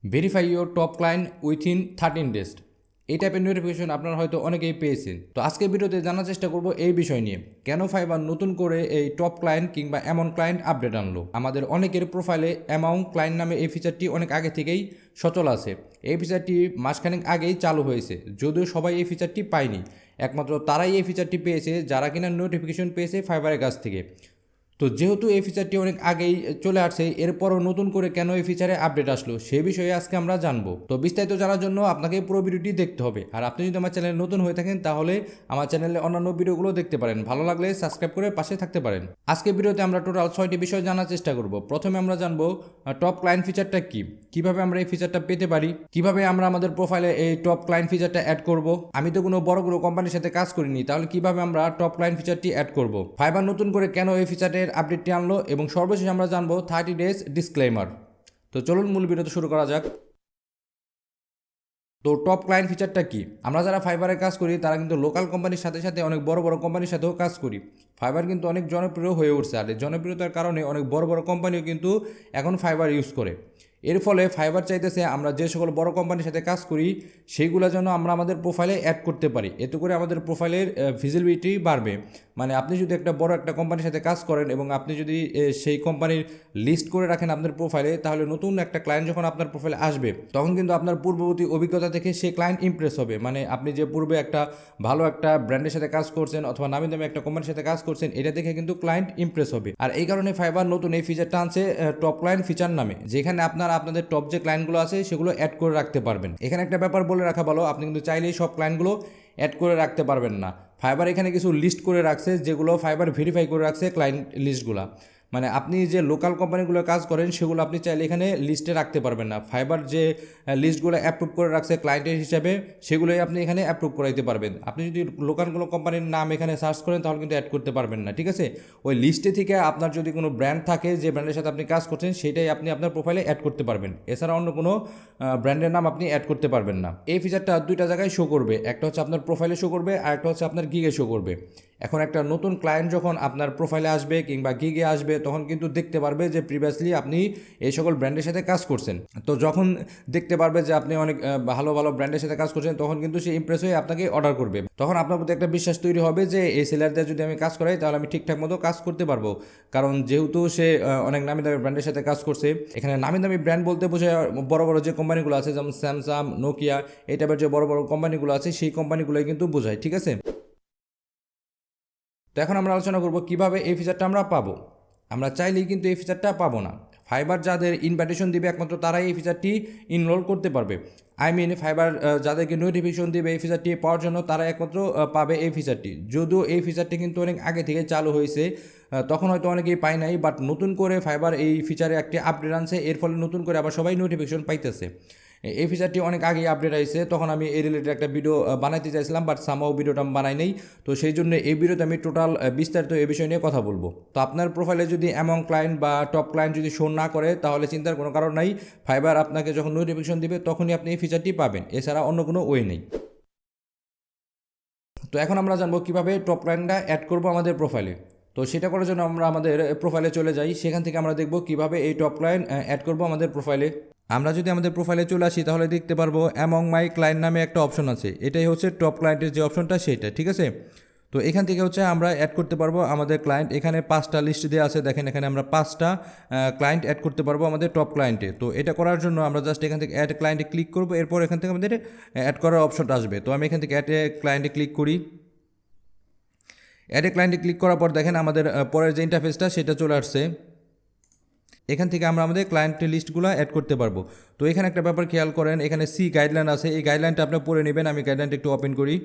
Verify your top client within 13 days. এই টাইপের notification আপনারা হয়তো অনেকেই পেয়েছেন। তো আজকের ভিডিওতে জানার চেষ্টা করব এই বিষয় নিয়ে, কেন ফাইবার নতুন করে এই টপ ক্লায়েন্ট কিংবা অ্যামাউন্ট ক্লায়েন্ট আপডেট আনলো। আমাদের অনেকের প্রোফাইলে অ্যামাউন্ট ক্লায়েন্ট নামে এই ফিচারটি অনেক আগে থেকেই সচল আছে। এই ফিচারটি মাসখানেক আগেই চালু হয়েছে, যদিও সবাই এই ফিচারটি পায়নি। একমাত্র তারাই এই ফিচারটি পেয়েছে যারা কিনা নোটিফিকেশন পেয়েছে ফাইবারের কাছ থেকে। তো যেহেতু এই ফিচারটি অনেক আগেই চলে আসছে, এরপরও নতুন করে কেন এই ফিচারে আপডেট আসলো সে বিষয়ে আজকে আমরা জানবো। তো বিস্তারিত জানার জন্য আপনাকে পুরো ভিডিওটি দেখতে হবে। আর আপনি যদি আমার চ্যানেলে নতুন হয়ে থাকেন তাহলে আমার চ্যানেলে অন্যান্য ভিডিওগুলো দেখতে পারেন, ভালো লাগলে সাবস্ক্রাইব করে পাশে থাকতে পারেন। আজকের ভিডিওতে আমরা টোটাল 6টি বিষয় জানার চেষ্টা করব। প্রথমে আমরা জানবো টপ ক্লায়েন্ট ফিচারটা কি, কিভাবে আমরা এই ফিচারটা পেতে পারি, কিভাবে আমরা আমাদের প্রোফাইলে এই টপ ক্লায়েন্ট ফিচারটা অ্যাড করব। আমি তো কোনো বড় কোম্পানির সাথে কাজ করিনি, তাহলে কিভাবে আমরা টপ ক্লায়েন্ট ফিচারটি অ্যাড করব, ফাইবার নতুন করে কেন এই ফিচারের আপডেটটি আনলো, এবং সর্বশেষ আমরা জানবো 30 ডেজ ডিসক্লেমার। তো চলুন মূল ভিডিওতে শুরু করা যাক। তো টপ ক্লায়েন্ট ফিচারটা কি? আমরা যারা ফাইবারে কাজ করি তারা কিন্তু লোকাল কোম্পানির সাথে সাথে অনেক বড় বড় কোম্পানির সাথেও কাজ করি। ফাইবার কিন্তু অনেক জনপ্রিয় হয়ে উঠছে, আর এই জনপ্রিয়তার কারণে অনেক বড় বড় কোম্পানিও কিন্তু এখন ফাইবার ইউজ করে। এর ফলে ফাইবার চাইতেছে আমরা যে সকল বড় কোম্পানির সাথে কাজ করি সেইগুলো যেন আমরা আমাদের প্রোফাইলে অ্যাড করতে পারি, এতে করে আমাদের প্রোফাইলের ভিজিবিলিটি বাড়বে। মানে আপনি যদি একটা বড় একটা কোম্পানির সাথে কাজ করেন এবং আপনি যদি সেই কোম্পানির লিস্ট করে রাখেন আপনার প্রোফাইলে, তাহলে নতুন একটা ক্লায়েন্ট যখন আপনার প্রোফাইলে আসবে তখন কিন্তু আপনার পূর্ববর্তী অভিজ্ঞতা থেকে সেই ক্লায়েন্ট ইমপ্রেস হবে। মানে আপনি যে পূর্বে একটা ভালো একটা ব্র্যান্ডের সাথে কাজ করছেন অথবা নামি দামি একটা কোম্পানির সাথে কাজ করছেন, এটা দেখে কিন্তু ক্লায়েন্ট ইমপ্রেস হবে। আর এই কারণে ফাইবার নতুন এই ফিচারটা আনছে টপ ক্লায়েন্ট ফিচার নামে, যেখানে আপনারা আপনাদের টপ যে ক্লায়েন্টগুলো আছে সেগুলো অ্যাড করে রাখতে পারবেন। এখানে একটা ব্যাপার বলে রাখা ভালো, আপনি কিন্তু চাইলেই সব ক্লায়েন্টগুলো অ্যাড করে রাখতে পারবেন না। ফাইবার এখানে কিছু লিস্ট করে রাখছে, যেগুলো ফাইবার ভেরিফাই করে রাখছে ক্লায়েন্ট লিস্টগুলো। মানে আপনি যে লোকাল কোম্পানিগুলো কাজ করেন সেগুলো আপনি চাইলে এখানে লিস্টে রাখতে পারবেন না। ফাইবার যে লিস্টগুলো অ্যাপ্রুভ করে রাখছে ক্লায়েন্টের হিসাবে, সেগুলোই আপনি এখানে অ্যাপ্রুভ করাইতে পারবেন। আপনি যদি লোকাল কোনো কোম্পানির নাম এখানে সার্চ করেন তাহলে কিন্তু অ্যাড করতে পারবেন না, ঠিক আছে? ওই লিস্টে থেকে আপনার যদি কোনো ব্র্যান্ড থাকে যে ব্র্যান্ডের সাথে আপনি কাজ করছেন সেটাই আপনি আপনার প্রোফাইলে অ্যাড করতে পারবেন। এছাড়া অন্য কোনো ব্র্যান্ডের নাম আপনি অ্যাড করতে পারবেন না। এই ফিচারটা দুইটা জায়গায় শো করবে, একটা হচ্ছে আপনার প্রোফাইলে শো করবে আর একটা হচ্ছে আপনার গিগে শো করবে। এখন একটা নতুন ক্লায়েন্ট যখন আপনার প্রোফাইলে আসবে কিংবা গিগে আসবে তখন কিন্তু দেখতে পারবে যে প্রিভিয়াসলি আপনি এই সকল ব্র্যান্ডের সাথে কাজ করছেন। তো যখন দেখতে পারবে যে আপনি অনেক ভালো ভালো ব্র্যান্ডের সাথে কাজ করছেন, তখন কিন্তু সে ইমপ্রেস হয়ে আপনাকে অর্ডার করবে। তখন আপনার প্রতি একটা বিশ্বাস তৈরি হবে যে এই সেলারদের যদি আমি কাজ করাই তাহলে আমি ঠিকঠাক মতো কাজ করতে পারবো, কারণ যেহেতু সে অনেক নামি দামি ব্র্যান্ডের সাথে কাজ করছে। এখানে নামি দামি ব্র্যান্ড বলতে বোঝায় বড় বড় যে কোম্পানিগুলো আছে, যেমন স্যামসাং, নোকিয়া, এই টাইপের যে বড় বড় কোম্পানিগুলো আছে সেই কোম্পানিগুলোই কিন্তু বোঝায়, ঠিক আছে? তো এখন আমরা আলোচনা করব কিভাবে এই ফিচারটা আমরা পাবো। আমরা চাইলেই কিন্তু এই ফিচারটা পাবো না। ফাইবার যাদের ইনভাইটেশন দিবে একমাত্র তারাই এই ফিচারটি ইনরোল করতে পারবে। ফাইবার যাদেরকে নোটিফিকেশন দিবে এই ফিচারটি পাওয়ার জন্য তারা একমাত্র পাবে এই ফিচারটি। যদিও এই ফিচারটি কিন্তু অনেক আগে থেকে চালু হয়েছে, তখন হয়তো অনেকেই পায় নাই, বাট নতুন করে ফাইবার এই ফিচারে একটি আপডেট আনছে, এর ফলে নতুন করে আবার সবাই নোটিফিকেশন পাইতেছে। এই ফিচারটি অনেক আগেই আপডেট আইছে, তখন আমি এই রিলেটেড একটা ভিডিও বানাইতে চাইছিলাম, বাট সামহাও ভিডিওটা আমি বানাই নেই। তো সেই জন্য এই ভিডিওতে আমি টোটাল বিস্তারিত এই বিষয় নিয়ে কথা বলবো। তো আপনার প্রোফাইলে যদি অ্যামাউন্ট ক্লায়েন্ট বা টপ ক্লায়েন্ট যদি শো না করে তাহলে চিন্তার কোনো কারণ নাই। ফাইবার আপনাকে যখন নোটিফিকেশন দিবে তখনই আপনি এই ফিচারটি পাবেন, এছাড়া অন্য কোনো ওয়ে নেই। তো এখন আমরা জানবো কিভাবে টপ ক্লায়েন্টটা অ্যাড করবো আমাদের প্রোফাইলে। তো সেটা করার জন্য আমরা আমাদের প্রোফাইলে চলে যাই, সেখান থেকে আমরা দেখব কিভাবে এই টপ ক্লায়েন্ট অ্যাড করবো আমাদের প্রোফাইলে। আমরা যদি আমাদের প্রোফাইলে চলে আসি তাহলে দেখতে পারবো অ্যামং মাই ক্লায়েন্ট নামে একটা অপশন আছে, এটাই হচ্ছে টপ ক্লায়েন্টের যে অপশনটা সেটা, ঠিক আছে? তো এখান থেকে হচ্ছে আমরা অ্যাড করতে পারবো আমাদের ক্লায়েন্ট। এখানে 5টা লিস্ট দেওয়া আছে, দেখেন এখানে আমরা 5টা ক্লায়েন্ট অ্যাড করতে পারবো আমাদের টপ ক্লায়েন্টে। তো এটা করার জন্য আমরা জাস্ট এখান থেকে অ্যাড ক্লায়েন্টে ক্লিক করবো, এরপর এখান থেকে আমাদের অ্যাড করার অপশনটা আসবে। তো আমি এখান থেকে অ্যাড ক্লায়েন্টে ক্লিক করি। অ্যাড ক্লায়েন্টে ক্লিক করার পর দেখেন আমাদের পরের যে ইন্টারফেসটা সেটা চলে আসছে। এখান থেকে আমরা আমাদের ক্লায়েন্টের লিস্টগুলো অ্যাড করতে পারবো। তো এখানে একটা ব্যাপার খেয়াল করেন, এখানে সি গাইডলাইন আছে, এই গাইডলাইনটা আপনি পড়ে নেবেন। আমি গাইডলাইনটা একটু ওপেন করি।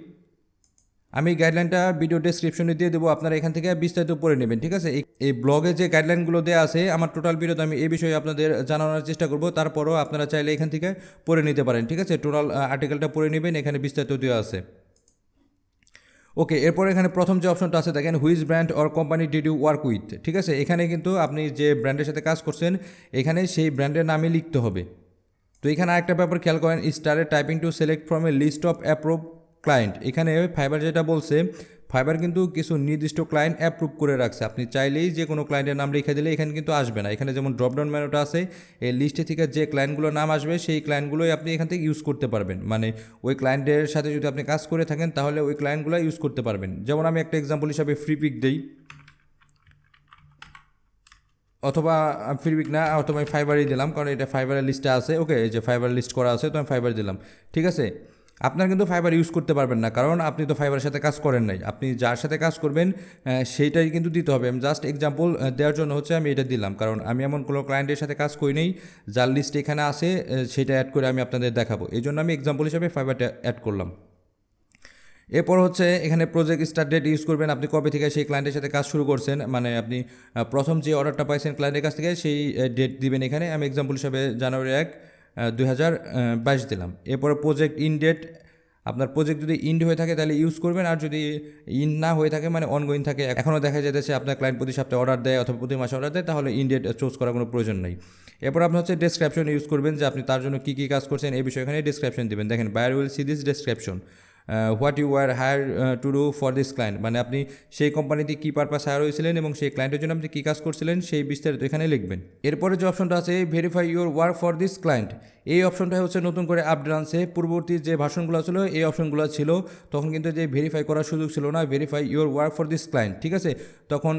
আমি গাইডলাইনটা ভিডিও ডেসক্রিপশনে দিয়ে দেবো, আপনারা এখান থেকে বিস্তারিত পড়ে নেবেন, ঠিক আছে? এই ব্লগে যে গাইডলাইনগুলো দেওয়া আছে আমার টোটাল ভিডিওতে আমি এই বিষয়ে আপনাদের জানানোর চেষ্টা করব, তারপরও আপনারা চাইলে এখান থেকে পড়ে নিতে পারেন, ঠিক আছে? টোটাল আর্টিকেলটা পড়ে নেবেন, এখানে বিস্তারিত দেওয়া আছে। ওকে, এরপর এখানে প্রথম যে অপশনটা আছে দেখেন, which brand or company did you work with, ঠিক আছে? এখানে কিন্তু আপনি যে ব্র্যান্ডের সাথে কাজ করছেন এখানে সেই ব্র্যান্ডের নামই লিখতে হবে। তো এখানে আরেকটা ব্যাপার খেয়াল করেন, স্টারে typing to select from a list of approve client. এখানে ফাইবার যেটা বলছে, ফাইবার কিন্তু কিছু নির্দিষ্ট ক্লায়েন্ট অ্যাপ্রুভ করে রাখছে, আপনি চাইলেই যে কোনো ক্লায়েন্টের নাম লিখে দিলে এখানে কিন্তু আসবে না। এখানে যেমন ড্রপডাউন মেনুটা আছে, এই লিস্টে থেকে যে ক্লায়েন্টগুলোর নাম আসবে সেই ক্লায়েন্টগুলোই আপনি এখান থেকে ইউজ করতে পারবেন। মানে ওই ক্লায়েন্টের সাথে যদি আপনি কাজ করে থাকেন তাহলে ওই ক্লায়েন্টগুলো ইউজ করতে পারবেন। যেমন আমি একটা এক্সাম্পল হিসাবে ফ্রি পিক দিই, অথবা ফ্রিপিক না, অথবা আমি ফাইবারই দিলাম, কারণ এটা ফাইবারের লিস্টে আছে। ওকে, এই যে ফাইবার লিস্ট করা আছে, তো আমি ফাইবার দিলাম। ঠিক আছে, আপনার কিন্তু ফাইবার ইউজ করতে পারবেন না, কারণ আপনি তো ফাইবারের সাথে কাজ করেন নাই। আপনি যার সাথে কাজ করবেন সেইটাই কিন্তু দিতে হবে। আমি জাস্ট এক্সাম্পল দেওয়ার জন্য হচ্ছে আমি এটা দিলাম, কারণ আমি এমন কোনো ক্লায়েন্টের সাথে কাজ করি নেই যার লিস্ট এখানে আছে সেটা অ্যাড করে আমি আপনাদের দেখাবো। এই জন্য আমি এক্সাম্পল হিসাবে ফাইবারটা অ্যাড করলাম। এরপর হচ্ছে এখানে প্রজেক্ট স্টার্ট ডেট ইউজ করবেন, আপনি কবে থেকে সেই ক্লায়েন্টের সাথে কাজ শুরু করছেন, মানে আপনি প্রথম যে অর্ডারটা পাইছেন ক্লায়েন্টের কাছ থেকে সেই ডেট দিবেন এখানে। আমি এক্সাম্পল হিসাবে জানুয়ারি 1, 2022 দিলাম। এরপরে প্রজেক্ট ইন ডেট, আপনার প্রজেক্ট যদি ইন্ড হয়ে থাকে তাহলে ইউজ করবেন, আর যদি ইন্ড না হয়ে থাকে মানে অনগোয়িং থাকে, এখনও দেখা যেতেছে আপনার ক্লায়েন্ট প্রতি সপ্তাহে অর্ডার দেয় অথবা প্রতি মাসে অর্ডার দেয়, তাহলে ইন ডেট চুজ করার কোনো প্রয়োজন নেই। এরপর আপনি হচ্ছে ডেসক্রিপশন ইউজ করবেন, যে আপনি তার জন্য কী কী কাজ করছেন এই বিষয়ে এখানে ডেসক্রিপশন দেবেন। দেখেন, buyer will see this description, what you are hire to do for this client, মানে আপনি সেই কোম্পানিতে কী পারপাস হায়ার হয়েছিলেন এবং সেই ক্লায়েন্টের জন্য আপনি কী কাজ করছিলেন সেই বিস্তারিত এখানে লিখবেন। এরপরে যে অপশনটা আছে verify your work for this client, এই অপশনটা হচ্ছে নতুন করে আপডেট আনছে। পূর্ববর্তী যে ভার্সনগুলো ছিল এই অপশনগুলো ছিল, তখন কিন্তু যে ভেরিফাই করার সুযোগ ছিল না, verify your work for this client. ঠিক আছে, তখন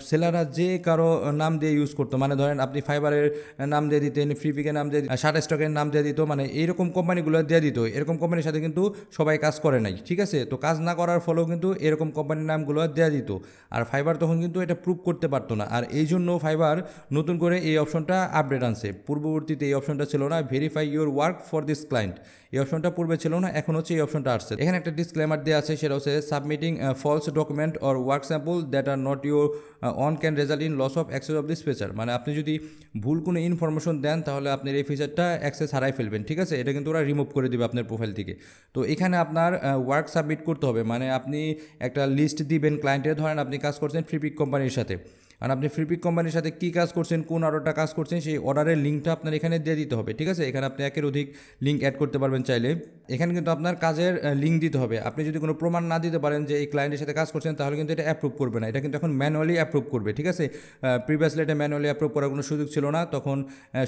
সেলাররা যে কারো নাম দিয়ে ইউজ করতো, মানে ধরেন আপনি ফাইবারের নাম দিয়ে দিতেন, ফ্রিপিকের নাম দিয়ে শার্ট স্টকের নাম দিয়ে দিত, মানে এইরকম কোম্পানিগুলো দিয়ে দিত। এরকম কোম্পানির সাথে কিন্তু সবাই কাজ করে নাই। ঠিক আছে, তো কাজ না করার ফলেও কিন্তু এরকম কোম্পানির নামগুলো দেওয়া দিত, আর ফাইবার তখন কিন্তু এটা প্রুভ করতে পারতো না। আর এই জন্য ফাইবার নতুন করে এই অপশনটা আপডেট আনছে। পূর্ববর্তীতে এই অপশনটা ছিল না, verify your work for this client, এই অপশনটা পূর্বে ছিল না, এখন হচ্ছে এই অপশনটা আসছে। এখানে একটা ডিসক্লেমার দেওয়া আছে, সেটা হচ্ছে submitting false document or work sample that are not your own can result in loss of access of this feature, মানে আপনি যদি ভুল কোনো ইনফরমেশন দেন তাহলে আপনার এই ফিচারটা অ্যাক্সেস হারাই ফেলবেন। ঠিক আছে, এটা কিন্তু ওরা রিমুভ করে দেবে আপনার প্রোফাইল থেকে। তো এখানে আপনার ওয়ার্ক সাবমিট করতে হবে, মানে আপনি একটা লিস্ট দিবেন ক্লায়েন্টের, ধরেন আপনি কাজ করছেন ফ্রিপিক কোম্পানির সাথে, আর আপনি ফ্রিপিক কোম্পানির সাথে কী কাজ করছেন, কোন অর্ডারটা কাজ করছেন, সেই অর্ডারের লিঙ্কটা আপনার এখানে দিয়ে দিতে হবে। ঠিক আছে, এখানে আপনি একের অধিক লিঙ্ক অ্যাড করতে পারবেন চাইলে। এখানে কিন্তু আপনার কাজের লিঙ্ক দিতে হবে। আপনি যদি কোনো প্রমাণ না দিতে পারেন যে এই ক্লায়েন্টের সাথে কাজ করছেন, তাহলে কিন্তু এটা অ্যাপ্রুভ করবে না, এটা কিন্তু এখন ম্যানুয়ালি অ্যাপ্রুভ করবে। ঠিক আছে, প্রিভিয়াসলি এটা ম্যানুয়ালি অ্যাপ্রুভ করার কোনো সুযোগ ছিল না, তখন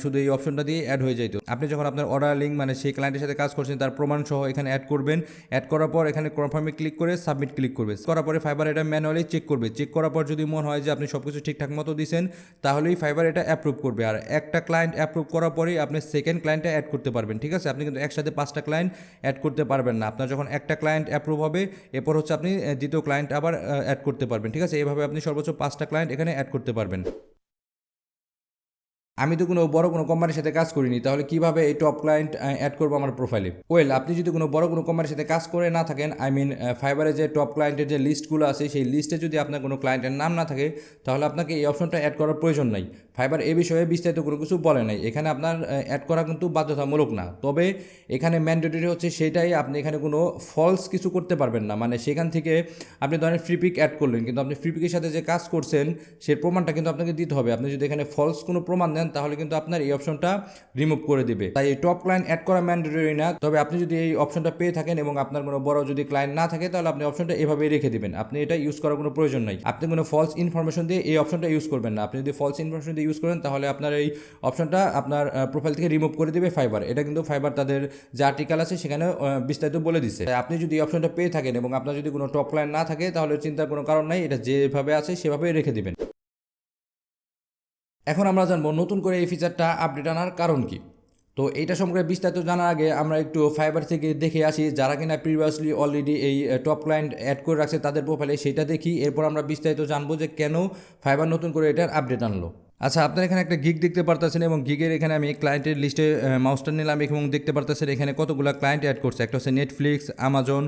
শুধু এই অপশনটা দিয়ে অ্যাড হয়ে যেত। আপনি যখন আপনার অর্ডার লিঙ্ক, মানে সেই ক্লায়েন্টের সাথে কাজ করছেন তার প্রমাণ সহ এখানে অ্যাড করবেন। অ্যাড করার পর এখানে কনফার্মে ক্লিক করে সাবমিট ক্লিক করবে, করার পরে ফাইবার এটা ম্যানুয়ালি চেক করবে। চেক করার পর যদি মনে হয় যে আপনি সব কিছু ঠিকঠাক মতো দিয়েছেন, তাহলেই ফাইবার এটা অ্যাপ্রুভ করবে। আর একটা ক্লায়েন্ট অ্যাপ্রুভ করার পরেই আপনি সেকেন্ড ক্লায়েন্টে অ্যাড করতে পারবেন। ঠিক আছে, আপনি কিন্তু একসাথে 5টা ক্লায়েন্ট অ্যাড করতে পারবেন না। আপনার যখন একটা ক্লায়েন্ট অ্যাপ্রুভ হবে, এরপর হচ্ছে আপনি দ্বিতীয় ক্লায়েন্ট আবার অ্যাড করতে পারবেন। ঠিক আছে, এভাবে আপনি সর্বোচ্চ 5টা ক্লায়েন্ট এখানে অ্যাড করতে পারবেন। আমি তো কোনো বড় কোনো কোম্পানির সাথে কাজ করিনি, তাহলে কিভাবে এই টপ ক্লায়েন্ট অ্যাড করবো আমার প্রোফাইলে? ওয়েল, আপনি যদি কোনো বড় কোনো কোম্পানির সাথে কাজ করে না থাকেন, আই মিন ফাইবারে যে টপ ক্লায়েন্টের যে লিস্টগুলো আছে সেই লিস্টে যদি আপনার কোনো ক্লায়েন্টের নাম না থাকে, তাহলে আপনাকে এই অপশনটা অ্যাড করার প্রয়োজন নাই। ফাইবার এ বিষয়ে বিস্তারিত কোনো কিছু বলে নাই, এখানে আপনার অ্যাড করা কিন্তু বাধ্যতামূলক না। তবে এখানে ম্যান্ডেটরি হচ্ছে সেটাই, আপনি এখানে কোনো ফলস কিছু করতে পারবেন না। মানে সেখান থেকে আপনি ধরেন ফ্রিপিক অ্যাড করলেন, কিন্তু আপনি ফ্রিপিকের সাথে যে কাজ করছেন সেই প্রমাণটা কিন্তু আপনাকে দিতে হবে। আপনি যদি এখানে ফলস কোনো প্রমাণ দেন তাহলে কিন্তু আপনার এই অপশনটা রিমুভ করে দিবে। তাই এই টপ ক্লায়েন্ট অ্যাড করা ম্যান্ডেটরি না। তবে আপনি যদি এই অপশনটা পেয়ে থাকেন এবং আপনার কোনো বড় যদি ক্লায়েন্ট না থাকে, তাহলে আপনি অপশনটা এভাবেই রেখে দিবেন, আপনি এটা ইউজ করার কোনো প্রয়োজন নাই। আপনি কোনো ফলস ইনফরমেশন দিয়ে এই অপশনটা ইউজ করবেন না। আপনি যদি ফলস ইনফরমেশন দিয়ে ইউজ করেন, তাহলে আপনার এই অপশনটা আপনার প্রোফাইল থেকে রিমুভ করে দেবে ফাইবার। এটা কিন্তু ফাইবার তাদের যে আর্টিকেল আছে সেখানে বিস্তারিত বলে দিচ্ছে। তাই আপনি যদি এই অপশনটা পেয়ে থাকেন এবং আপনার যদি কোনো টপ ক্লায়েন্ট না থাকে, তাহলে চিন্তার কোনো কারণ নাই, এটা যেভাবে আছে সেভাবেই রেখে দিবেন। এখন আমরা জানবো নতুন করে এই ফিচারটা আপডেট আনার কারণ কি। তো এইটা সম্পর্কে বিস্তারিত জানার আগে আমরা একটু ফাইবার থেকে দেখে আসি যারা কিনা প্রিভিয়াসলি অলরেডি এই টপ ক্লায়েন্ট অ্যাড করে রাখছে তাদের প্রোফাইলে, সেটা দেখি। এরপর আমরা বিস্তারিত জানবো যে কেন ফাইবার নতুন করে এটার আপডেট আনলো। আচ্ছা, আপনারা এখানে একটা গিগ দেখতে পারতেছেন এবং গিগের এখানে আমি ক্লায়েন্টের লিস্টে মাউসটা নিলাম এবং দেখতে পারতেছেন এখানে কতগুলো ক্লায়েন্ট অ্যাড করছে। একটা হচ্ছে Netflix, Amazon,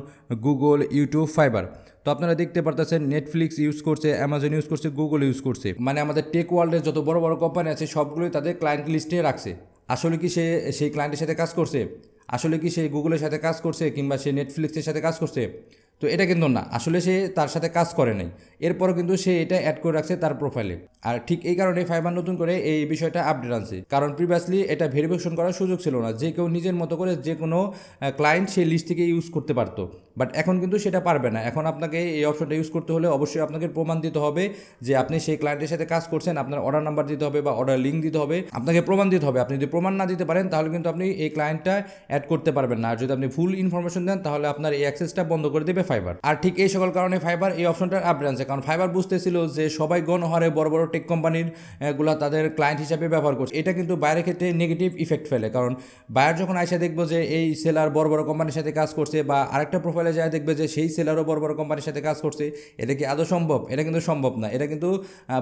Google, YouTube, fibre. তো আপনারা দেখতে পারতেছেন নেটফ্লিক্স ইউজ করছে, অ্যামাজন ইউজ করছে, গুগল ইউজ করছে, মানে আমাদের টেক ওয়ার্ল্ডের যত বড় বড় কোম্পানি আছে সবগুলোই তাদের ক্লায়েন্ট লিস্টে রাখছে। আসলে কি সে সেই ক্লায়েন্টের সাথে কাজ করছে? আসলে কি সে গুগলের সাথে কাজ করছে কিংবা সে নেটফ্লিক্সের সাথে কাজ করছে? তো এটা কিন্তু না, আসলে সে তার সাথে কাজ করে নাই, এরপরও কিন্তু সে এটা অ্যাড করে রাখছে তার প্রোফাইলে। আর ঠিক এই কারণে ফাইবার নতুন করে এই বিষয়টা আপডেট আনছে, কারণ প্রিভিয়াসলি এটা ভেরিফিকেশন করার সুযোগ ছিল না, যে কেউ নিজের মতো করে যে কোনো ক্লায়েন্ট সেই লিস্ট থেকে ইউজ করতে পারতো। বাট এখন কিন্তু সেটা পারবে না, এখন আপনাকে এই অপশনটা ইউজ করতে হলে অবশ্যই আপনাকে প্রমাণ দিতে হবে যে আপনি সেই ক্লায়েন্টের সাথে কাজ করছেন, আপনার অর্ডার নাম্বার দিতে হবে বা অর্ডার লিঙ্ক দিতে হবে, আপনাকে প্রমাণ দিতে হবে। আপনি যদি প্রমাণ না দিতে পারেন তাহলে কিন্তু আপনি এই ক্লায়েন্টটা অ্যাড করতে পারবেন না। আর যদি আপনি ফুল ইনফরমেশন দেন তাহলে আপনার এই অ্যাক্সেসটা বন্ধ করে দেবে ফাইবার। আর ঠিক এই সকল কারণে ফাইবার এই অপশনটার আপডেট আনছে, কারণ ফাইবার বুঝতেছিল যে সবাই গণহারে বড় বড় টেক কোম্পানির গুলা তাদের ক্লায়েন্ট হিসাবে ব্যবহার করছে। এটা কিন্তু বাইরের ক্ষেত্রে নেগেটিভ ইফেক্ট ফেলে, কারণ বায়ার যখন আইসা দেখবো যে এই সেলার বড় বড় কোম্পানির সাথে কাজ করছে, বা আরেকটা প্রোফাইলে যায় দেখবে যে সেই সেলারও বড় বড় কোম্পানির সাথে কাজ করছে, এটা কি আদৌ সম্ভব? এটা কিন্তু সম্ভব না। এটা কিন্তু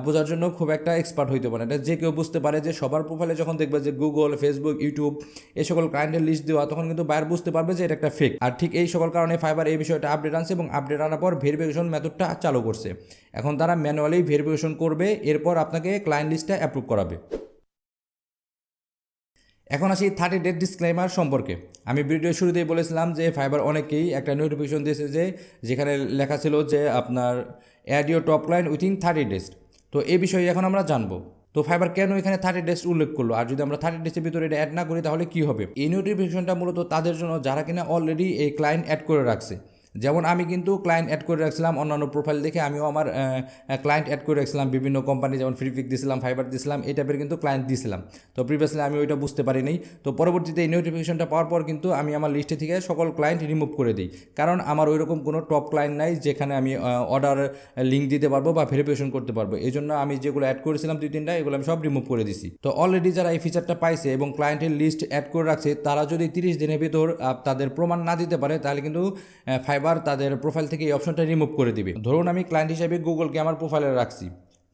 বোঝার জন্য খুব একটা এক্সপার্ট হইতে পারে, এটা যে কেউ বুঝতে পারে যে সবার প্রোফাইলে যখন দেখবে যে গুগল, ফেসবুক, ইউটিউব এই সকল ক্লায়েন্টের লিস্ট দেওয়া, তখন কিন্তু বায়ার বুঝতে পারবে যে এটা একটা ফেক। আর ঠিক এই সকল কারণে ফাইবার এই বিষয়টা আপডেট আনছে, এবং আপডেট আনার পর ভেরিফিকেশন মেথডটা চালু করছে। এখন তারা ম্যানুয়ালি ভেরিফিকেশন করবে, এরপর আপনাকে ক্লায়েন্ট লিস্টটা অ্যাপ্রুভ করাবে। এখন আসি 30 ডেট ডিসক্লেমার সম্পর্কে। আমি ভিডিওর শুরুতেই বলেছিলাম যে ফাইবার অনেকেই একটা নোটিফিকেশন দিয়েছে যে যেখানে লেখা ছিল যে আপনার add your top client within 30 days. তো এই বিষয়ে এখন আমরা জানবো। তো ফাইবার কেন এখানে 30 ডেজ উল্লেখ করলো, আর যদি আমরা 30 ডেজের ভিতরে এটা অ্যাড না করি তাহলে কী হবে? এই নোটিফিকেশনটা মূলত তাদের জন্য যারা কিনা অলরেডি এই ক্লায়েন্ট অ্যাড করে রাখছে। যেমন আমি কিন্তু ক্লায়েন্ট অ্যাড করে রাখছিলাম অন্যান্য প্রোফাইল দেখে, আমিও আমার ক্লায়েন্ট অ্যাড করে রাখছিলাম বিভিন্ন কোম্পানি, যেমন ফ্রিপিক দিয়েছিলাম, ফাইবার দিয়েছিলাম, এই টাইপের কিন্তু ক্লায়েন্ট দিয়েছিলাম। তো প্রিভিয়াসলি আমি ওইটা বুঝতে পারিনি। তো পরবর্তীতে এই নোটিফিকেশনটা পাওয়ার পর কিন্তু আমি আমার লিস্টে থেকে সকল ক্লায়েন্ট রিমুভ করে দিই, কারণ আমার ওইরকম কোনো টপ ক্লায়েন্ট নাই যেখানে আমি অর্ডার লিঙ্ক দিতে পারবো বা ভেরিফিকেশন করতে পারবো। এই জন্য আমি যেগুলো অ্যাড করেছিলাম 2-3টা, এগুলো আমি সব রিমুভ করে দিছি। তো অলরেডি যারা এই ফিচারটা পাইছে এবং ক্লায়েন্টের লিস্ট অ্যাড করে রাখছে, তারা যদি 30 দিনের ভিতর তাদের প্রমাণ না দিতে পারে, তাহলে কিন্তু ফাইবার তাদের প্রোফাইল থেকে এই অপশনটা রিমুভ করে দিবে। ধরুন আমি ক্লায়েন্ট হিসেবে গুগলকে আমার প্রোফাইলে রাখছি,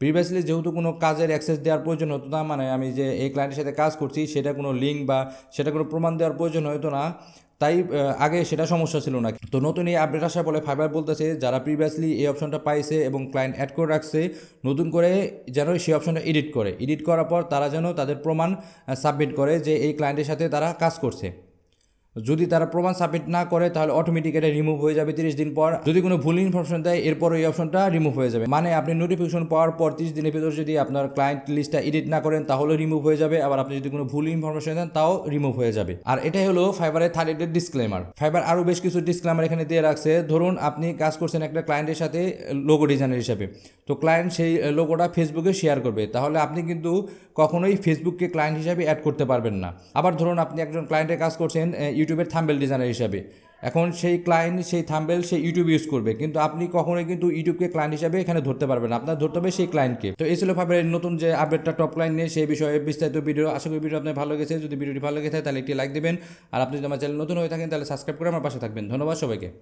প্রিভিয়াসলি যেহেতু কোনো কাজের অ্যাক্সেস দেওয়ার প্রয়োজন হতো না, মানে আমি যে এই ক্লায়েন্টের সাথে কাজ করছি সেটা কোনো লিঙ্ক বা সেটা কোনো প্রমাণ দেওয়ার প্রয়োজন হতো না, তাই আগে সেটা সমস্যা ছিল না। তো নতুন এই আপডেট আসার ফলে ফাইবার বলতেছে যারা প্রিভিয়াসলি এই অপশনটা পাইছে এবং ক্লায়েন্ট অ্যাড করে রাখছে, নতুন করে যেন সেই অপশনটা এডিট করার পর তারা যেন তাদের প্রমাণ সাবমিট করে যে এই ক্লায়েন্টের সাথে তারা কাজ করছে। যদি তারা প্রমাণ সাবমিট না করে তাহলে অটোমেটিক এটা রিমুভ হয়ে যাবে 30 দিন পর। যদি কোনো ভুল ইনফরমেশন দেয় এরপর এই অপশনটা রিমুভ হয়ে যাবে, মানে আপনি নোটিফিকেশন পাওয়ার পর 30 দিনের ভিতর যদি আপনার ক্লায়েন্ট লিস্টটা এডিট না করেন তাহলে রিমুভ হয়ে যাবে, আবার আপনি যদি কোনো ভুল ইনফরমেশন দেন তাও রিমুভ হয়ে যাবে। আর এটাই হলো ফাইবারের 30 ডেট ডিসক্লেমার। ফাইবার আরও বেশ কিছু ডিসক্লেমার এখানে দিয়ে রাখছে। ধরুন আপনি কাজ করছেন একটা ক্লায়েন্টের সাথে লোগো ডিজাইনার হিসাবে, তো ক্লায়েন্ট সেই লোগোটা ফেসবুকে শেয়ার করবে, তাহলে আপনি কিন্তু কখনোই ফেসবুককে ক্লায়েন্ট হিসাবে অ্যাড করতে পারবেন না। আবার ধরুন আপনি একজন ক্লায়েন্টের কাজ করছেন ইউটিউবের থাম্বনেল ডিজাইনার হিসাবে, এখন সেই ক্লায়েন্ট সেই থাম্বনেল সেই ইউটিউব ইউজ করবে, কিন্তু আপনি কখনোই কিন্তু ইউটিউবকে ক্লায়েন্ট হিসাবে এখানে ধরতে পারবেন না, আপনার ধরতে হবে সেই ক্লায়েন্টকে। তো এই ছিল ফাইবারের নতুন যে আপডেটটা টপ ক্লায়েন্ট নিয়ে, সেই বিষয়ে বিস্তারিত ভিডিও। আশা করি ভিডিও আপনার ভালো লেগেছে। যদি ভিডিওটি ভালো লেগে থাকে তাহলে একটি লাইক দেবেন, আর আপনি যদি আমার চ্যানেল নতুন হয়ে থাকেন তাহলে সাবস্ক্রাইব করে আমার পাশে থাকবেন। ধন্যবাদ সবাইকে।